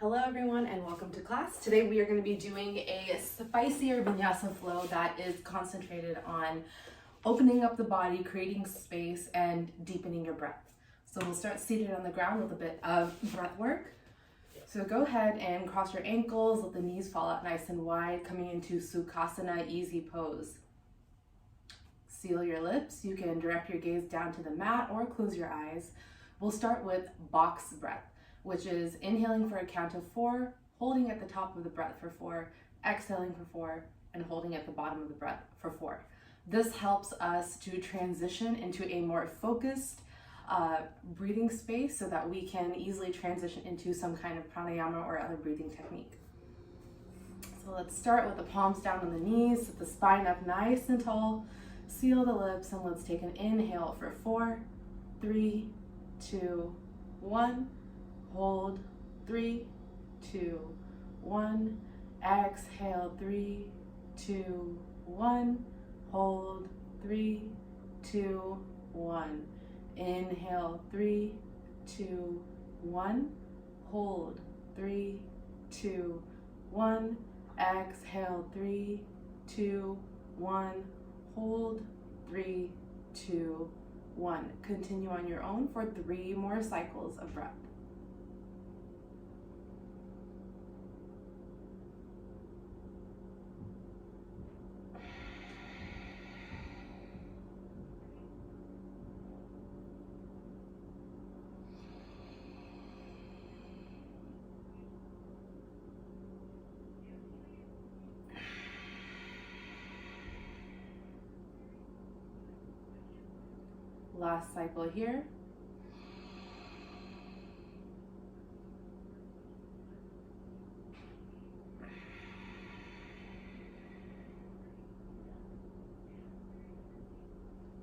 Hello everyone and welcome to class. Today we are going to be doing a spicier vinyasa flow that is concentrated on opening up the body, creating space, and deepening your breath. So we'll start seated on the ground with a bit of breath work. So go ahead and cross your ankles, let the knees fall out nice and wide, coming into Sukhasana, easy pose. Seal your lips. You can direct your gaze down to the mat or close your eyes. We'll start with box breath, which is inhaling for a count of 4, holding at the top of the breath for 4, exhaling for 4, and holding at the bottom of the breath for 4. This helps us to transition into a more focused breathing space so that we can easily transition into some kind of pranayama or other breathing technique. So let's start with the palms down on the knees, sit the spine up nice and tall, seal the lips, and let's take an inhale for 4, 3, 2, 1. Hold, 3, 2, 1. Exhale, 3, 2, 1. Hold, 3, 2, 1. Inhale, 3, 2, 1. Hold, 3, 2, 1. Exhale, 3, 2, 1. Hold, 3, 2, 1. Continue on your own for 3 more cycles of breath. Last cycle here.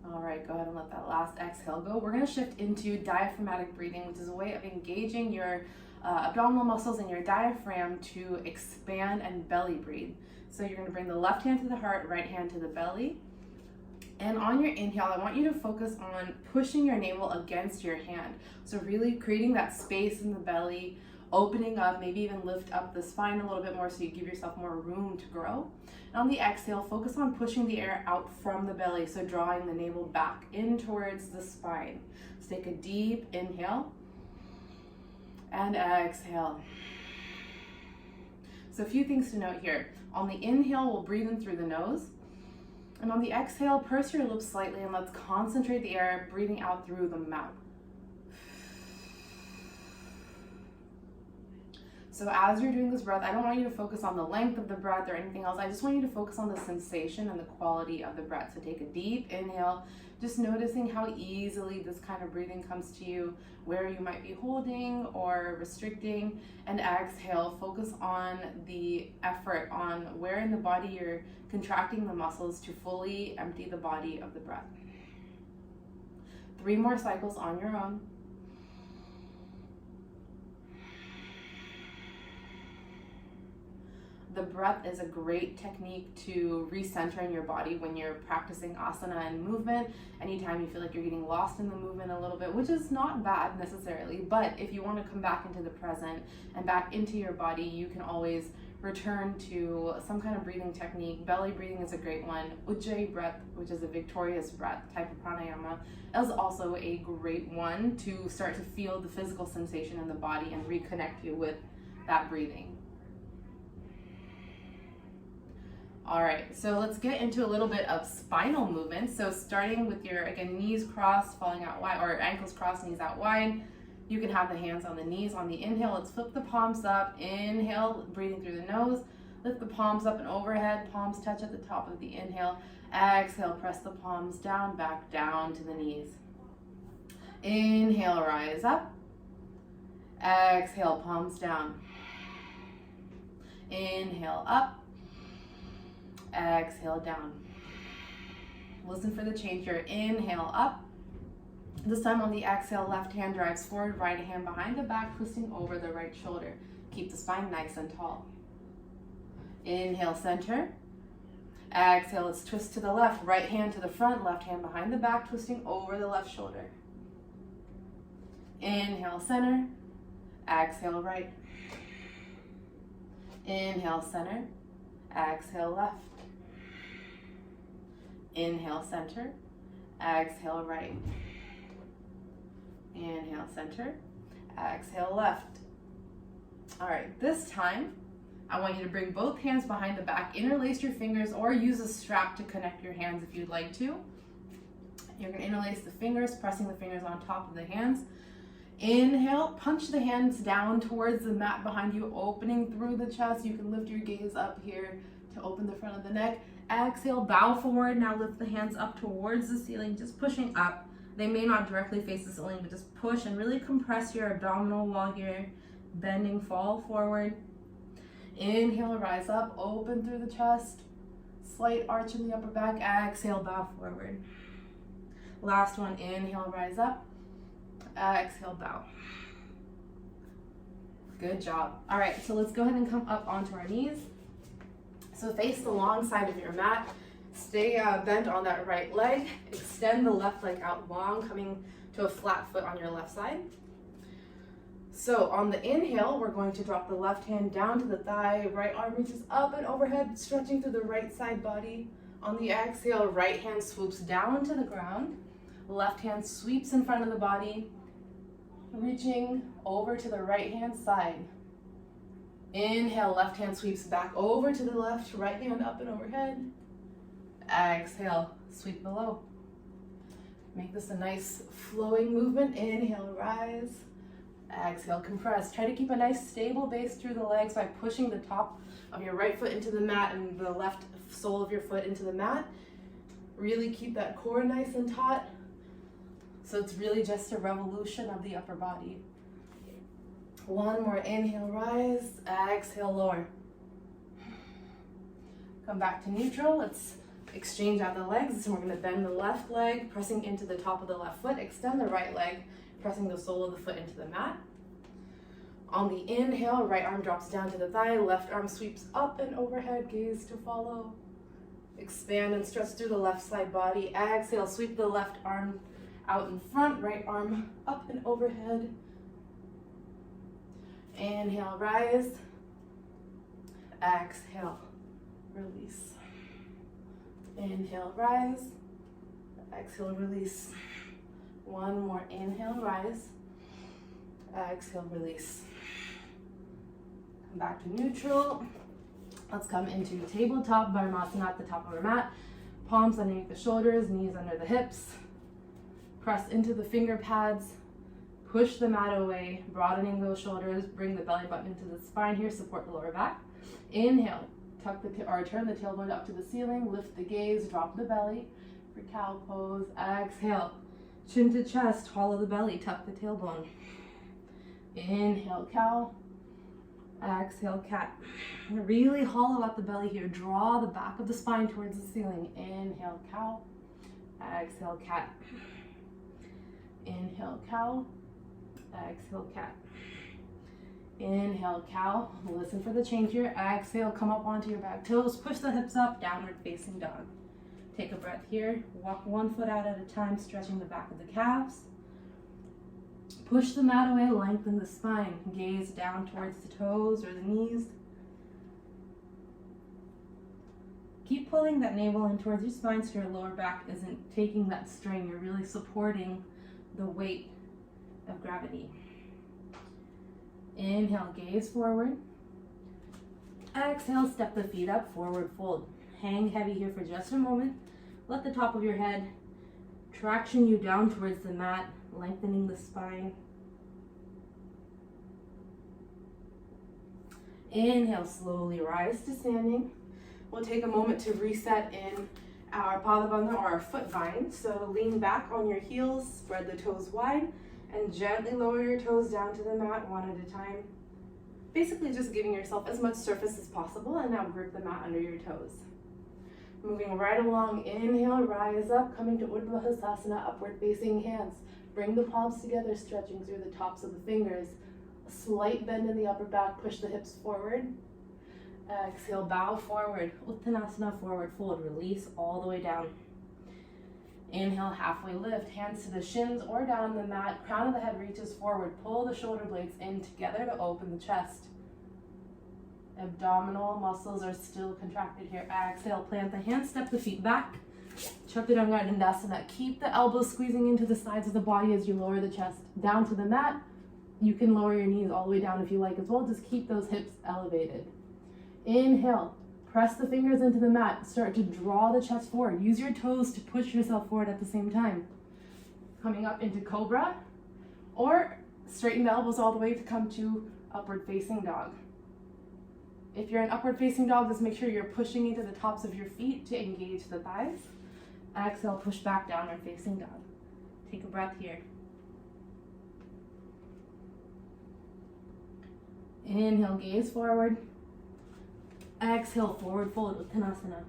All right, go ahead and let that last exhale go. We're going to shift into diaphragmatic breathing, which is a way of engaging your abdominal muscles and your diaphragm to expand and belly breathe. So you're going to bring the left hand to the heart, right hand to the belly. And on your inhale, I want you to focus on pushing your navel against your hand. So really creating that space in the belly, opening up, maybe even lift up the spine a little bit more so you give yourself more room to grow. And on the exhale, focus on pushing the air out from the belly, so drawing the navel back in towards the spine. So take a deep inhale and exhale. So a few things to note here. On the inhale, we'll breathe in through the nose. And on the exhale, purse your lips slightly and let's concentrate the air, breathing out through the mouth. So as you're doing this breath, I don't want you to focus on the length of the breath or anything else. I just want you to focus on the sensation and the quality of the breath. So take a deep inhale, just noticing how easily this kind of breathing comes to you, where you might be holding or restricting. And exhale, focus on the effort, on where in the body you're contracting the muscles to fully empty the body of the breath. 3 more cycles on your own. The breath is a great technique to recenter in your body when you're practicing asana and movement. Anytime you feel like you're getting lost in the movement a little bit, which is not bad necessarily, but if you want to come back into the present and back into your body, you can always return to some kind of breathing technique. Belly breathing is a great one. Ujjayi breath, which is a victorious breath type of pranayama, is also a great one to start to feel the physical sensation in the body and reconnect you with that breathing. All right, so let's get into a little bit of spinal movement. So starting with your, again, knees crossed, falling out wide, or ankles crossed, knees out wide. You can have the hands on the knees. On the inhale, let's flip the palms up. Inhale, breathing through the nose. Lift the palms up and overhead. Palms touch at the top of the inhale. Exhale, press the palms down, back down to the knees. Inhale, rise up. Exhale, palms down. Inhale, up. Exhale, down. Listen for the change here. Inhale, up. This time on the exhale, left hand drives forward, right hand behind the back, twisting over the right shoulder. Keep the spine nice and tall. Inhale, center. Exhale, let's twist to the left, right hand to the front, left hand behind the back, twisting over the left shoulder. Inhale, center. Exhale, right. Inhale, center. Exhale, left. Inhale, center. Exhale, right. Inhale, center. Exhale, left. All right, this time, I want you to bring both hands behind the back, interlace your fingers, or use a strap to connect your hands if you'd like to. You're gonna interlace the fingers, pressing the fingers on top of the hands. Inhale, punch the hands down towards the mat behind you, opening through the chest. You can lift your gaze up here to open the front of the neck. Exhale, bow forward. Now lift the hands up towards the ceiling, just pushing up. They may not directly face the ceiling, but just push and really compress your abdominal wall here. Bending, fall forward. Inhale, rise up, open through the chest. Slight arch in the upper back. Exhale, bow forward. Last one, inhale, rise up. Exhale, bow. Good job. All right, so let's go ahead and come up onto our knees. So face the long side of your mat. Stay bent on that right leg. Extend the left leg out long, coming to a flat foot on your left side. So on the inhale, we're going to drop the left hand down to the thigh. Right arm reaches up and overhead, stretching through the right side body. On the exhale, right hand swoops down to the ground. Left hand sweeps in front of the body, reaching over to the right hand side. Inhale, left hand sweeps back over to the left, right hand up and overhead. Exhale, sweep below. Make this a nice flowing movement. Inhale, rise. Exhale, compress. Try to keep a nice stable base through the legs by pushing the top of your right foot into the mat and the left sole of your foot into the mat. Really keep that core nice and taut. So it's really just a revolution of the upper body. One more, inhale, rise. Exhale, lower. Come back to neutral. Let's exchange out the legs. So we're going to bend the left leg, pressing into the top of the left foot. Extend the right leg, pressing the sole of the foot into the mat. On the inhale, right arm drops down to the thigh, left arm sweeps up and overhead, gaze to follow. Expand and stretch through the left side body. Exhale, sweep the left arm out in front, right arm up and overhead. Inhale, rise. Exhale, release. Inhale, rise. Exhale, release. One more, inhale, rise. Exhale, release. Come back to neutral. Let's come into tabletop, Varmasana at the top of our mat. Palms underneath the shoulders, knees under the hips. Press into the finger pads. Push the mat away, broadening those shoulders. Bring the belly button into the spine here, support the lower back. Inhale, turn the tailbone up to the ceiling, lift the gaze, drop the belly for cow pose. Exhale, chin to chest, hollow the belly, tuck the tailbone. Inhale, cow. Exhale, cat. Really hollow out the belly here. Draw the back of the spine towards the ceiling. Inhale, cow. Exhale, cat. Inhale, cow. Exhale, cat. Inhale, cow. Listen for the change here. Exhale, come up onto your back toes. Push the hips up, downward facing dog. Take a breath here. Walk one foot out at a time, stretching the back of the calves. Push the mat away, lengthen the spine. Gaze down towards the toes or the knees. Keep pulling that navel in towards your spine so your lower back isn't taking that strain. You're really supporting the weight of gravity. Inhale, gaze forward. Exhale, step the feet up, forward fold. Hang heavy here for just a moment. Let the top of your head traction you down towards the mat, lengthening the spine. Inhale, slowly rise to standing. We'll take a moment to reset in our Padabandha or our foot bind. So lean back on your heels, spread the toes wide, and gently lower your toes down to the mat one at a time. Basically just giving yourself as much surface as possible, and now grip the mat under your toes. Moving right along, inhale, rise up, coming to Urdhva Hastasana, upward facing hands. Bring the palms together, stretching through the tops of the fingers. A slight bend in the upper back, push the hips forward. Exhale, bow forward, Uttanasana, forward fold, release all the way down. Inhale, halfway lift, hands to the shins or down on the mat, crown of the head reaches forward, pull the shoulder blades in together to open the chest. Abdominal muscles are still contracted here. Exhale, plant the hands, step the feet back. Chaturanga Dandasana. Keep the elbows squeezing into the sides of the body as you lower the chest down to the mat. You can lower your knees all the way down if you like as well. Just keep those hips elevated. Inhale. Press the fingers into the mat. Start to draw the chest forward. Use your toes to push yourself forward at the same time. Coming up into Cobra. Or straighten the elbows all the way to come to Upward Facing Dog. If you're in Upward Facing Dog, just make sure you're pushing into the tops of your feet to engage the thighs. Exhale, push back, Downward Facing Dog. Take a breath here. Inhale, gaze forward. Exhale, forward fold, Uttanasana.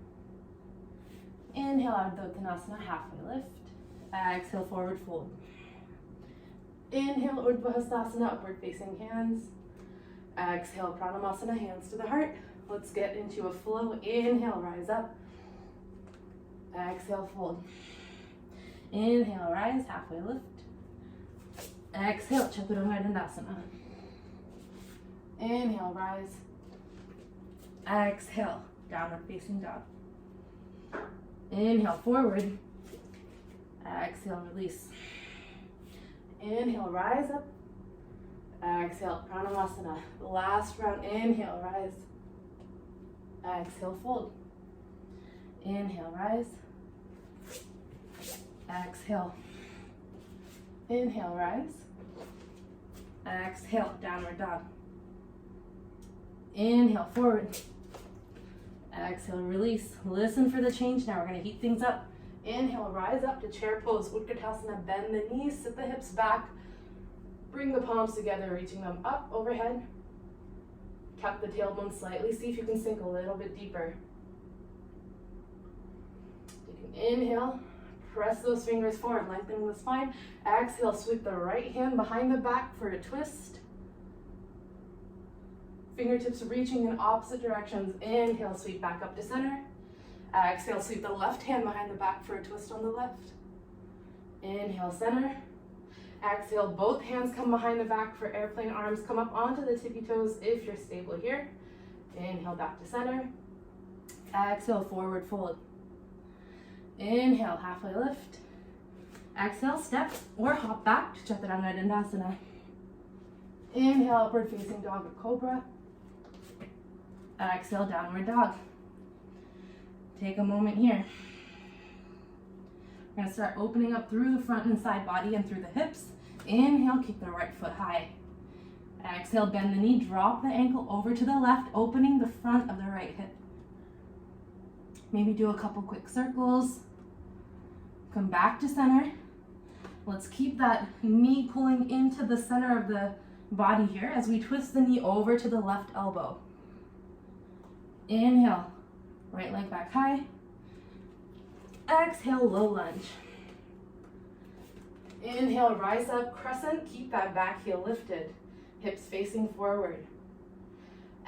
Inhale, Ardha Uttanasana, halfway lift. Exhale, forward fold. Inhale, Urdhva Hastasana, upward facing hands. Exhale, Pranamasana, hands to the heart. Let's get into a flow. Inhale, rise up. Exhale, fold. Inhale, rise, halfway lift. Exhale, Chaturanga Dandasana. Inhale, rise. Exhale, Downward Facing Dog. Inhale, forward. Exhale, release. Inhale, rise up. Exhale, Pranamasana. Last round, inhale, rise. Exhale, fold. Inhale, rise. Exhale. Inhale, rise. Exhale, Downward Dog. Inhale, forward. Exhale, release. Listen for the change now. We're going to heat things up. Inhale, rise up to chair pose. Utkatasana, bend the knees, sit the hips back. Bring the palms together, reaching them up overhead. Tuck the tailbone slightly. See if you can sink a little bit deeper. Take an inhale. Press those fingers forward, lengthening the spine. Exhale, sweep the right hand behind the back for a twist. Fingertips reaching in opposite directions. Inhale, sweep back up to center. Exhale, sweep the left hand behind the back for a twist on the left. Inhale, center. Exhale, both hands come behind the back for airplane arms. Come up onto the tippy toes if you're stable here. Inhale, back to center. Exhale, forward fold. Inhale, halfway lift. Exhale, step or hop back to Chaturanga Dandasana. Inhale, upward facing dog or cobra. Exhale, downward dog. Take a moment here. We're going to start opening up through the front and side body and through the hips. Inhale, keep the right foot high. Exhale, bend the knee, drop the ankle over to the left, opening the front of the right hip. Maybe do a couple quick circles. Come back to center. Let's keep that knee pulling into the center of the body here as we twist the knee over to the left elbow. Inhale, right leg back high. Exhale, low lunge. Inhale, rise up, crescent. Keep that back heel lifted, hips facing forward.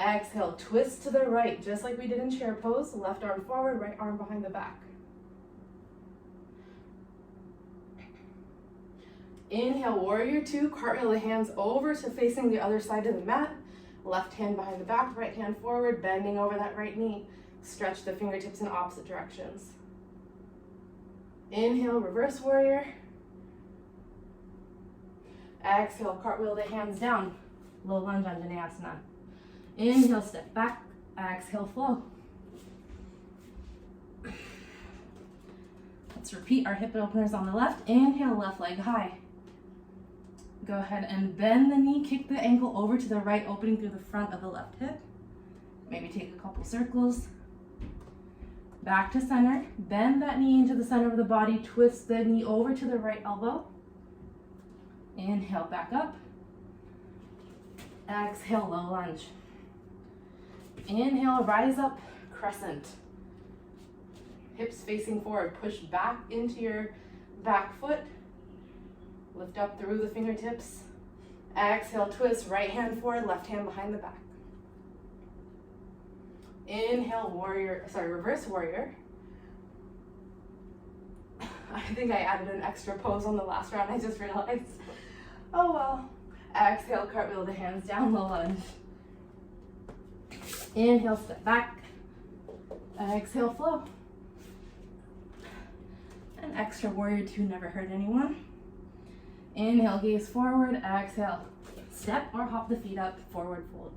Exhale, twist to the right, just like we did in chair pose. Left arm forward, right arm behind the back. Inhale, warrior two, cartwheel the hands over to facing the other side of the mat. Left hand behind the back, right hand forward, bending over that right knee. Stretch the fingertips in opposite directions. Inhale, reverse warrior. Exhale, cartwheel the hands down. Low lunge on Dhanasana. Inhale, step back. Exhale, flow. Let's repeat our hip openers on the left. Inhale, left leg high. Go ahead and bend the knee, kick the ankle over to the right, opening through the front of the left hip. Maybe take a couple circles. Back to center. Bend that knee into the center of the body. Twist the knee over to the right elbow. Inhale, back up. Exhale, low lunge. Inhale, rise up, crescent. Hips facing forward. Push back into your back foot. Lift up through the fingertips. Exhale, twist, right hand forward, left hand behind the back. Inhale, reverse warrior. I think I added an extra pose on the last round, I just realized. Oh well. Exhale, cartwheel the hands down, low lunge. Inhale, step back. Exhale, flow. An extra warrior two never hurt anyone. Inhale, gaze forward. Exhale, step or hop the feet up, forward fold.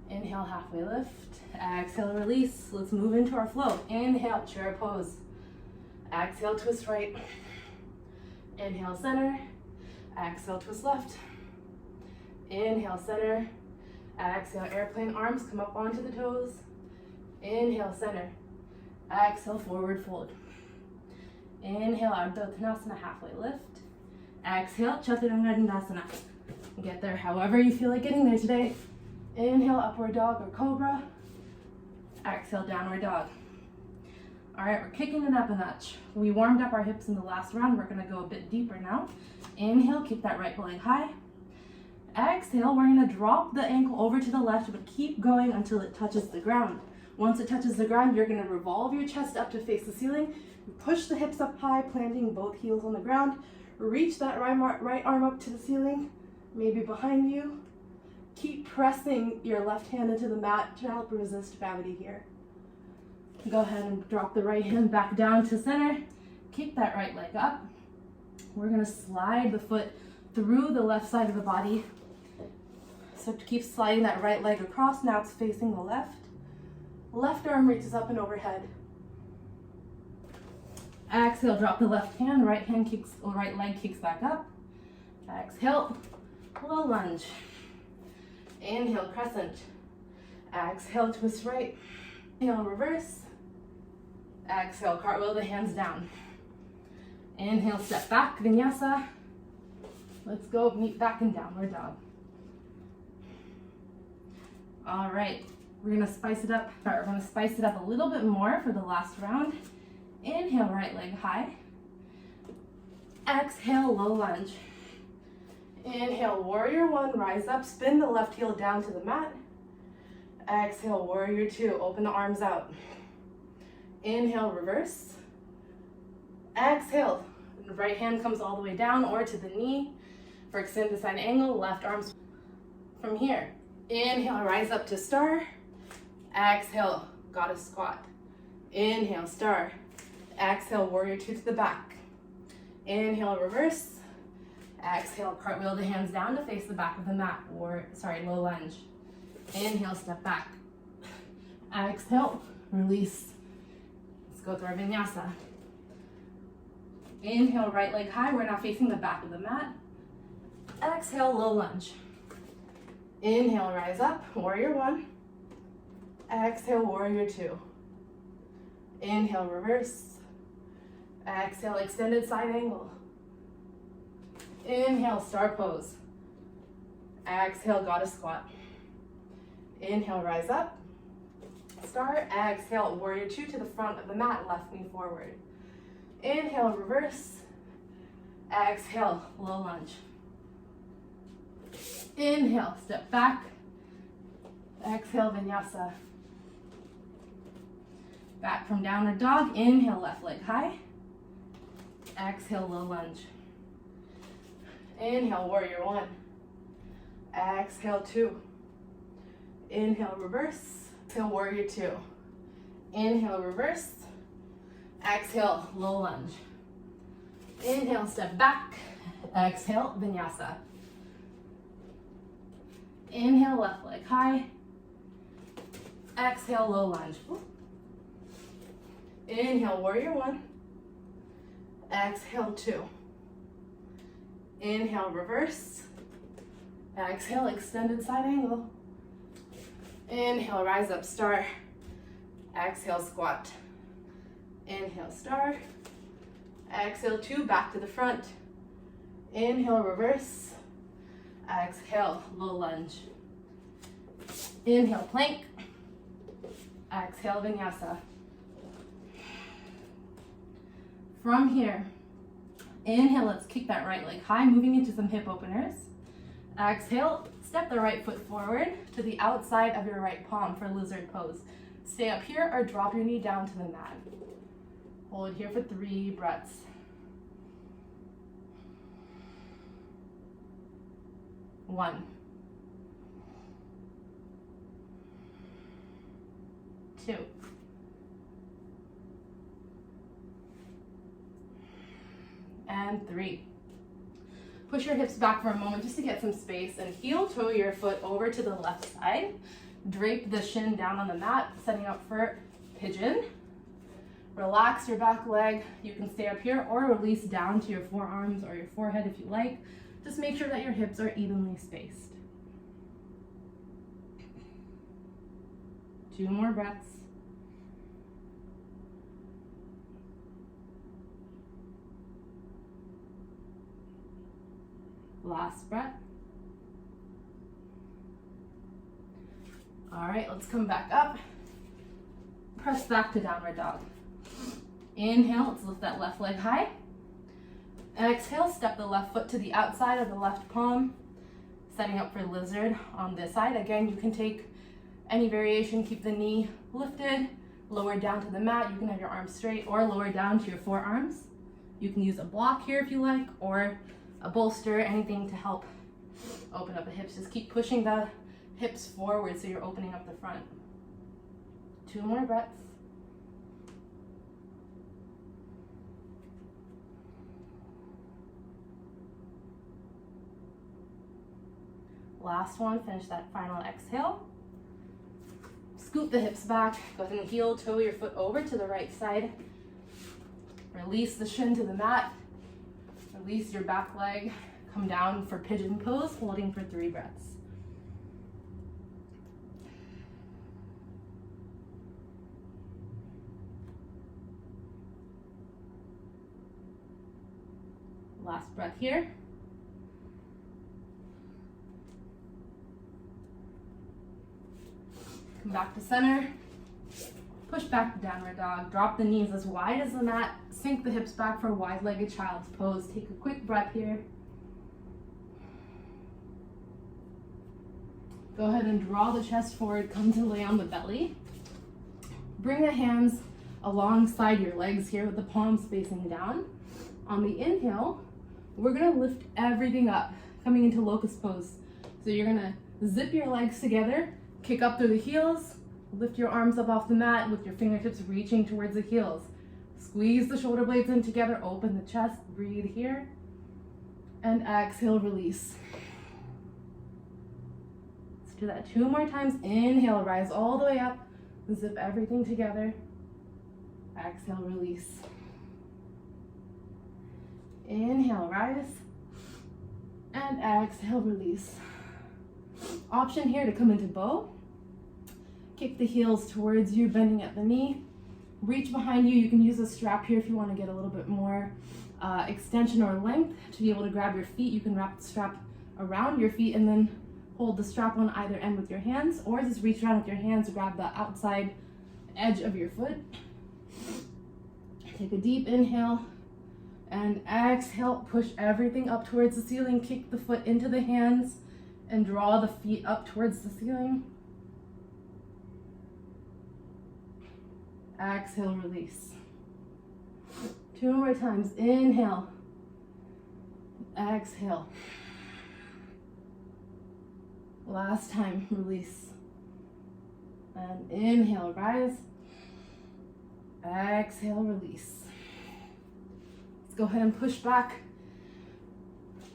Inhale, halfway lift. Exhale, release. Let's move into our flow. Inhale, chair pose. Exhale, twist right. Inhale, center. Exhale, twist left. Inhale, center. Exhale, airplane arms come up onto the toes. Inhale, center. Exhale, forward fold. Inhale, Ardha Uttanasana, halfway lift. Exhale, Chaturanga Dandasana. Get there however you feel like getting there today. Inhale, upward dog or cobra. Exhale, downward dog. All right, we're kicking it up a notch. We warmed up our hips in the last round. We're gonna go a bit deeper now. Inhale, keep that right leg high. Exhale, we're gonna drop the ankle over to the left, but keep going until it touches the ground. Once it touches the ground, you're gonna revolve your chest up to face the ceiling. Push the hips up high, planting both heels on the ground. Reach that right arm up to the ceiling, maybe behind you. Keep pressing your left hand into the mat to help resist gravity here. Go ahead and drop the right hand back down to center. Kick that right leg up. We're gonna slide the foot through the left side of the body. So keep sliding that right leg across. Now it's facing the left. Left arm reaches up and overhead. Exhale, drop the left hand, right leg kicks back up. Exhale, low lunge. Inhale, crescent. Exhale, twist right. Inhale, reverse. Exhale, cartwheel the hands down. Inhale, step back, vinyasa. Let's go, meet back in downward dog. All right, we're gonna spice it up. All right, we're gonna spice it up a little bit more for the last round. Inhale, right leg high. Exhale, low lunge. Inhale, warrior one, rise up, spin the left heel down to the mat. Exhale, warrior two, open the arms out. Inhale, reverse. Exhale, right hand comes all the way down or to the knee. For extended side angle, left arms from here. Inhale, rise up to star. Exhale, goddess squat. Inhale, star. Exhale, warrior two to the back. Inhale, reverse. Exhale, cartwheel the hands down to face the back of the mat, low lunge. Inhale, step back. Exhale, release. Let's go through our vinyasa. Inhale, right leg high. We're now facing the back of the mat. Exhale, low lunge. Inhale, rise up, warrior one. Exhale, warrior two. Inhale, reverse. Exhale, extended side angle. Inhale, star pose. Exhale, goddess squat. Inhale, rise up. Star. Exhale, warrior two to the front of the mat, left knee forward. Inhale, reverse. Exhale, low lunge. Inhale, step back. Exhale, vinyasa. Back from downward dog. Inhale, left leg high. Exhale, low lunge. Inhale, warrior one. Exhale, two. Inhale, reverse. Exhale, warrior two. Inhale, reverse. Exhale, low lunge. Inhale, step back. Exhale, vinyasa. Inhale, left leg high. Exhale, low lunge. Inhale, warrior one. Exhale, two. Inhale, reverse. Exhale, extended side angle. Inhale, rise up, star. Exhale, squat. Inhale, star. Exhale, two, back to the front. Inhale, reverse. Exhale, low lunge. Inhale, plank. Exhale, vinyasa. From here, inhale, let's kick that right leg high, moving into some hip openers. Exhale, step the right foot forward to the outside of your right palm for lizard pose. Stay up here or drop your knee down to the mat. Hold here for 3 breaths. One. 2. And 3. Push your hips back for a moment just to get some space and heel toe your foot over to the left side. Drape the shin down on the mat, setting up for pigeon. Relax your back leg. You can stay up here or release down to your forearms or your forehead if you like. Just make sure that your hips are evenly spaced. 2 more breaths. Last breath. All right, let's come back up. Press back to downward dog. Inhale, let's lift that left leg high. Exhale, step the left foot to the outside of the left palm, setting up for lizard on this side. Again, you can take any variation, keep the knee lifted, lower down to the mat. You can have your arms straight or lower down to your forearms. You can use a block here if you like, or a bolster, anything to help open up the hips. Just keep pushing the hips forward so you're opening up the front. 2 more breaths. Last one, finish that final exhale. Scoot the hips back, go ahead and heel toe your foot over to the right side. Release the shin to the mat. Release your back leg, come down for pigeon pose, holding for 3 breaths. Last breath here. Come back to center. Push back to downward dog. Drop the knees as wide as the mat. Sink the hips back for wide-legged child's pose. Take a quick breath here. Go ahead and draw the chest forward. Come to lay on the belly. Bring the hands alongside your legs here with the palms facing down. On the inhale, we're gonna lift everything up, coming into locust pose. So you're gonna zip your legs together, kick up through the heels, lift your arms up off the mat with your fingertips reaching towards the heels. Squeeze the shoulder blades in together, open the chest, breathe here, and exhale, release. Let's do that 2 more times. Inhale, rise all the way up, zip everything together. Exhale, release. Inhale, rise, and exhale, release. Option here to come into bow. Kick the heels towards you, bending at the knee. Reach behind you. You can use a strap here if you want to get a little bit more extension or length to be able to grab your feet. You can wrap the strap around your feet and then hold the strap on either end with your hands, or just reach around with your hands, grab the outside edge of your foot. Take a deep inhale and exhale. Push everything up towards the ceiling. Kick the foot into the hands and draw the feet up towards the ceiling. Exhale, release. 2 more times. Inhale. Exhale. Last time, release. And inhale, rise. Exhale, release. Let's go ahead and push back.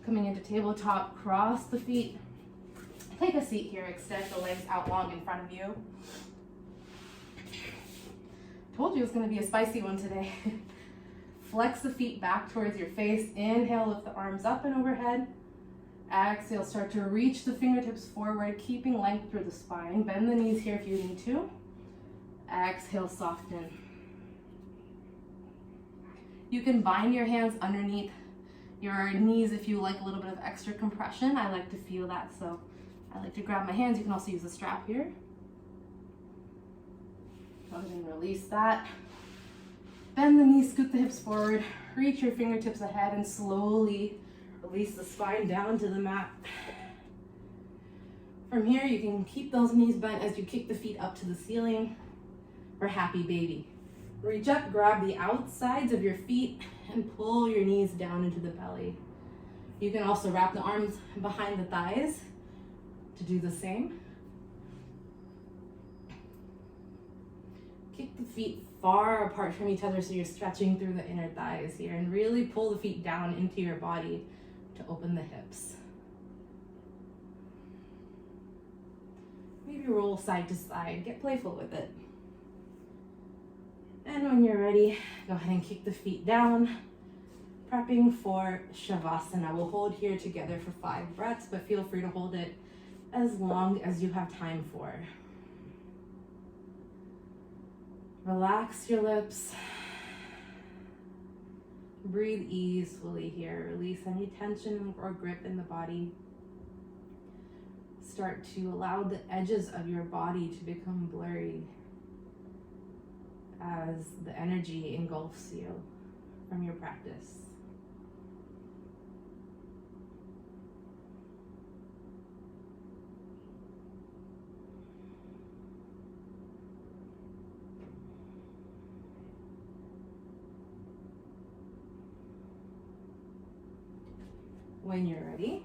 Coming into tabletop, cross the feet. Take a seat here, extend the legs out long in front of you. Told you it was going to be a spicy one today. Flex the feet back towards your face. Inhale, lift the arms up and overhead. Exhale, start to reach the fingertips forward, keeping length through the spine. Bend the knees here if you need to. Exhale, soften. You can bind your hands underneath your knees if you like a little bit of extra compression. I like to feel that, so I like to grab my hands. You can also use a strap here. Go ahead and release that. Bend the knees, scoot the hips forward, reach your fingertips ahead, and slowly release the spine down to the mat. From here, you can keep those knees bent as you kick the feet up to the ceiling for happy baby. Reach up, grab the outsides of your feet, and pull your knees down into the belly. You can also wrap the arms behind the thighs to do the same. kick the feet far apart from each other so you're stretching through the inner thighs here, and really pull the feet down into your body to open the hips. Maybe roll side to side, get playful with it. And when you're ready, go ahead and kick the feet down, prepping for shavasana. We'll hold here together for 5 breaths, but feel free to hold it as long as you have time for. Relax your lips. Breathe easily here. Release any tension or grip in the body. Start to allow the edges of your body to become blurry as the energy engulfs you from your practice. When you're ready,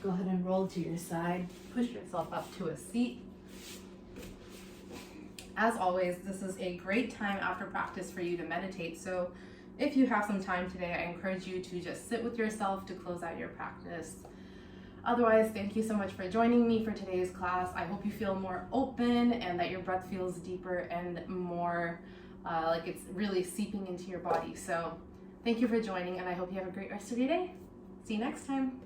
go ahead and roll to your side, push yourself up to a seat. As always, this is a great time after practice for you to meditate, so if you have some time today, I encourage you to just sit with yourself to close out your practice. Otherwise, thank you so much for joining me for today's class. I hope you feel more open and that your breath feels deeper and more like it's really seeping into your body. So thank you for joining, and I hope you have a great rest of your day. See you next time.